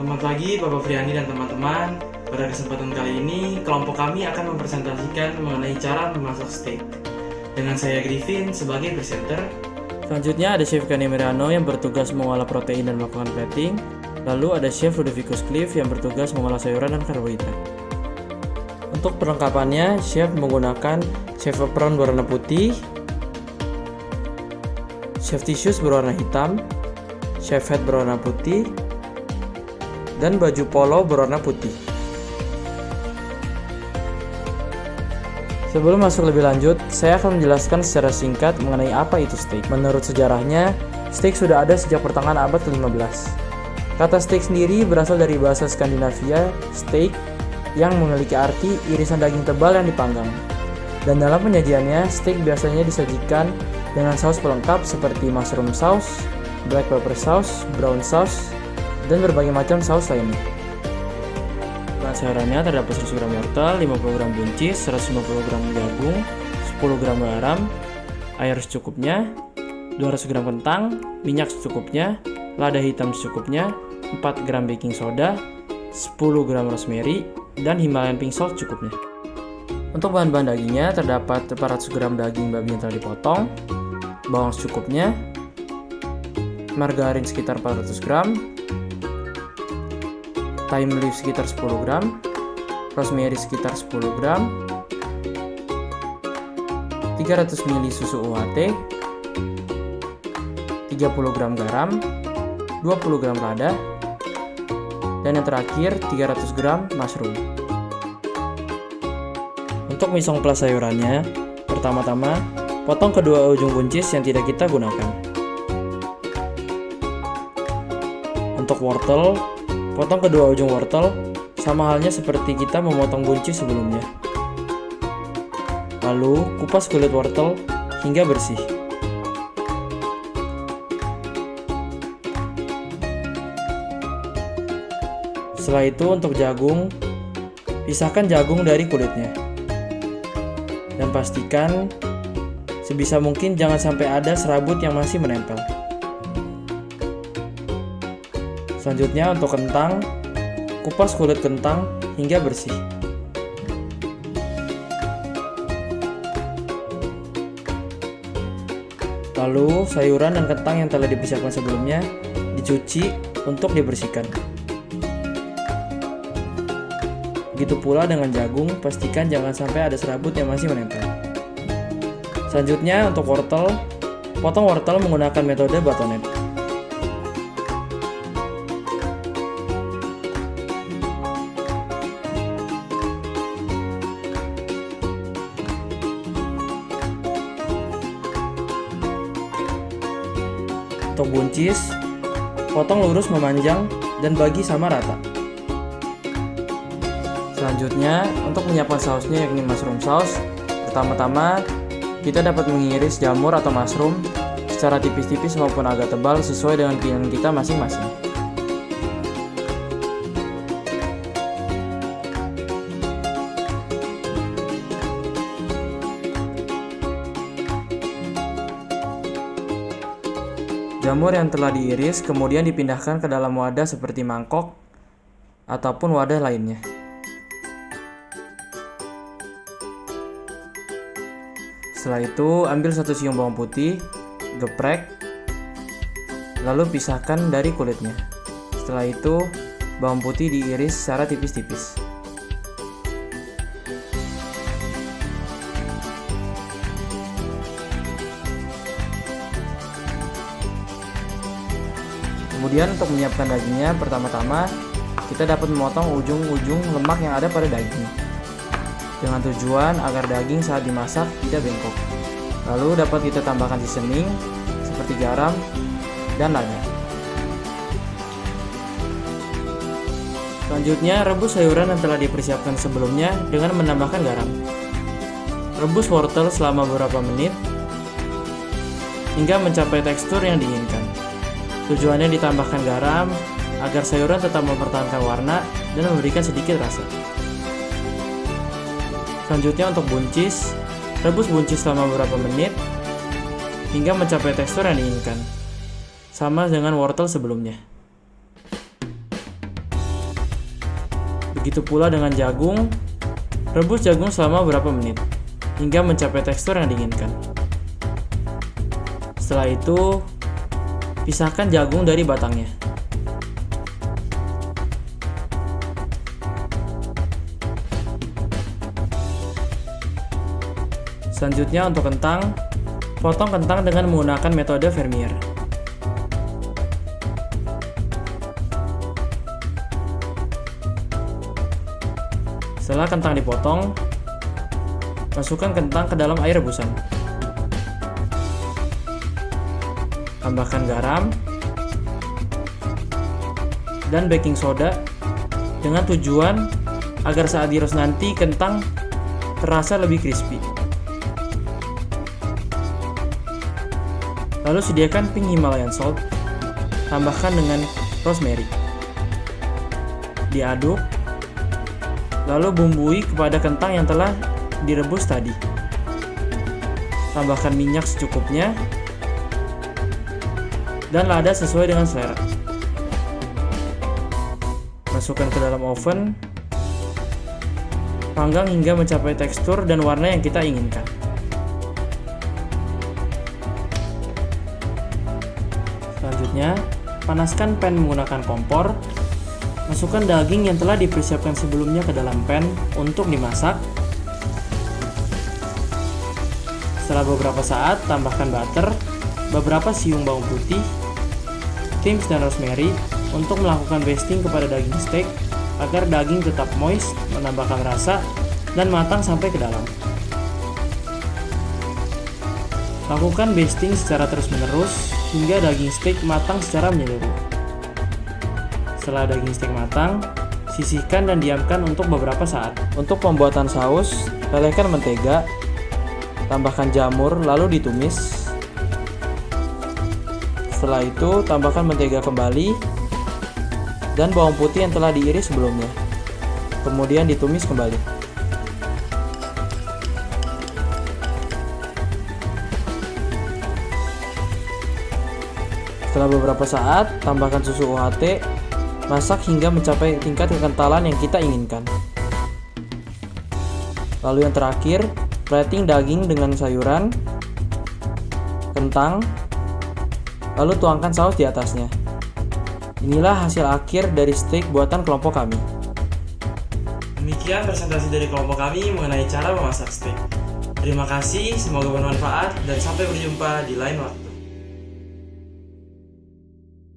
Selamat pagi Bapak Friandi dan teman-teman. Pada kesempatan kali ini, kelompok kami akan mempresentasikan mengenai cara memasak steak. Dengan saya Griffin sebagai presenter. Selanjutnya ada Chef Kani Mirano yang bertugas mengolah protein dan melakukan plating. Lalu ada Chef Ludovicus Cliff yang bertugas mengolah sayuran dan karbohidrat. Untuk perlengkapannya, Chef menggunakan Chef apron berwarna putih, Chef tissues berwarna hitam, Chef hat berwarna putih, dan baju polo berwarna putih. Sebelum masuk lebih lanjut, saya akan menjelaskan secara singkat mengenai apa itu steak. Menurut sejarahnya, steak sudah ada sejak pertengahan abad ke-15. Kata steak sendiri berasal dari bahasa Skandinavia, steak, yang memiliki arti irisan daging tebal yang dipanggang. Dan dalam penyajiannya, steak biasanya disajikan dengan saus pelengkap seperti mushroom sauce, black pepper sauce, brown sauce, dan berbagai macam saus lainnya. Bahan sayurannya terdapat 100 gram wortel, 50 gram buncis, 150 gram jagung, 10 gram garam, air secukupnya, 200 gram kentang, minyak secukupnya, lada hitam secukupnya, 4 gram baking soda, 10 gram rosemary, dan Himalayan pink salt cukupnya. Untuk bahan-bahan dagingnya terdapat 400 gram daging babi yang telah dipotong, bawang secukupnya, margarin sekitar 400 gram, thyme leaf sekitar 10 gram, rosemary sekitar 10 gram, 300 ml susu UHT, 30 gram garam, 20 gram lada, dan yang terakhir 300 gram mushroom. Untuk misong-plas sayurannya, pertama-tama potong kedua ujung buncis yang tidak kita gunakan. Untuk wortel, potong kedua ujung wortel sama halnya seperti kita memotong buncis sebelumnya. Lalu kupas kulit wortel hingga bersih. Setelah itu untuk jagung, pisahkan jagung dari kulitnya. Dan pastikan sebisa mungkin jangan sampai ada serabut yang masih menempel. Selanjutnya untuk kentang, kupas kulit kentang hingga bersih. Lalu sayuran dan kentang yang telah dipersiapkan sebelumnya dicuci untuk dibersihkan. Begitu pula dengan jagung, pastikan jangan sampai ada serabut yang masih menempel. Selanjutnya untuk wortel, potong wortel menggunakan metode batonet. Untuk buncis, potong lurus memanjang dan bagi sama rata. Selanjutnya, untuk menyiapkan sausnya yakni mushroom sauce, pertama-tama kita dapat mengiris jamur atau mushroom secara tipis-tipis maupun agak tebal sesuai dengan keinginan kita masing-masing. Jamur yang telah diiris kemudian dipindahkan ke dalam wadah seperti mangkok ataupun wadah lainnya. Setelah itu, ambil 1 siung bawang putih, geprek, lalu pisahkan dari kulitnya. Setelah itu, bawang putih diiris secara tipis-tipis. Kemudian untuk menyiapkan dagingnya, pertama-tama kita dapat memotong ujung-ujung lemak yang ada pada daging, dengan tujuan agar daging saat dimasak tidak bengkok. Lalu dapat kita tambahkan seasoning seperti garam dan lada. Selanjutnya, rebus sayuran yang telah dipersiapkan sebelumnya dengan menambahkan garam. Rebus wortel selama beberapa menit hingga mencapai tekstur yang diinginkan. Tujuannya ditambahkan garam agar sayuran tetap mempertahankan warna dan memberikan sedikit rasa. Selanjutnya untuk buncis, rebus buncis selama beberapa menit hingga mencapai tekstur yang diinginkan. Sama dengan wortel sebelumnya. Begitu pula dengan jagung, rebus jagung selama beberapa menit hingga mencapai tekstur yang diinginkan. Setelah itu, pisahkan jagung dari batangnya. Selanjutnya untuk kentang, potong kentang dengan menggunakan metode Vermeer. Setelah kentang dipotong, masukkan kentang ke dalam air rebusan. Tambahkan garam dan baking soda dengan tujuan agar saat diros nanti kentang terasa lebih crispy. Lalu sediakan pink Himalayan salt, tambahkan dengan rosemary. Diaduk, lalu bumbui kepada kentang yang telah direbus tadi. Tambahkan minyak secukupnya dan lada sesuai dengan selera. Masukkan ke dalam oven, panggang hingga mencapai tekstur dan warna yang kita inginkan. Selanjutnya, panaskan pan menggunakan kompor. Masukkan daging yang telah dipersiapkan sebelumnya ke dalam pan untuk dimasak. Setelah beberapa saat, tambahkan butter, beberapa siung bawang putih, thyme dan rosemary untuk melakukan basting kepada daging steak agar daging tetap moist, menambahkan rasa, dan matang sampai ke dalam. Lakukan basting secara terus-menerus hingga daging steak matang secara menyeluruh. Setelah daging steak matang, sisihkan dan diamkan untuk beberapa saat. Untuk pembuatan saus, lelehkan mentega, tambahkan jamur lalu ditumis. Setelah itu, tambahkan mentega kembali dan bawang putih yang telah diiris sebelumnya. Kemudian ditumis kembali. Setelah beberapa saat, tambahkan susu UHT, masak hingga mencapai tingkat kekentalan yang kita inginkan. Lalu yang terakhir, plating daging dengan sayuran, kentang, lalu tuangkan saus di atasnya. Inilah hasil akhir dari steak buatan kelompok kami. Demikian presentasi dari kelompok kami mengenai cara memasak steak. Terima kasih, semoga bermanfaat dan sampai berjumpa di lain waktu.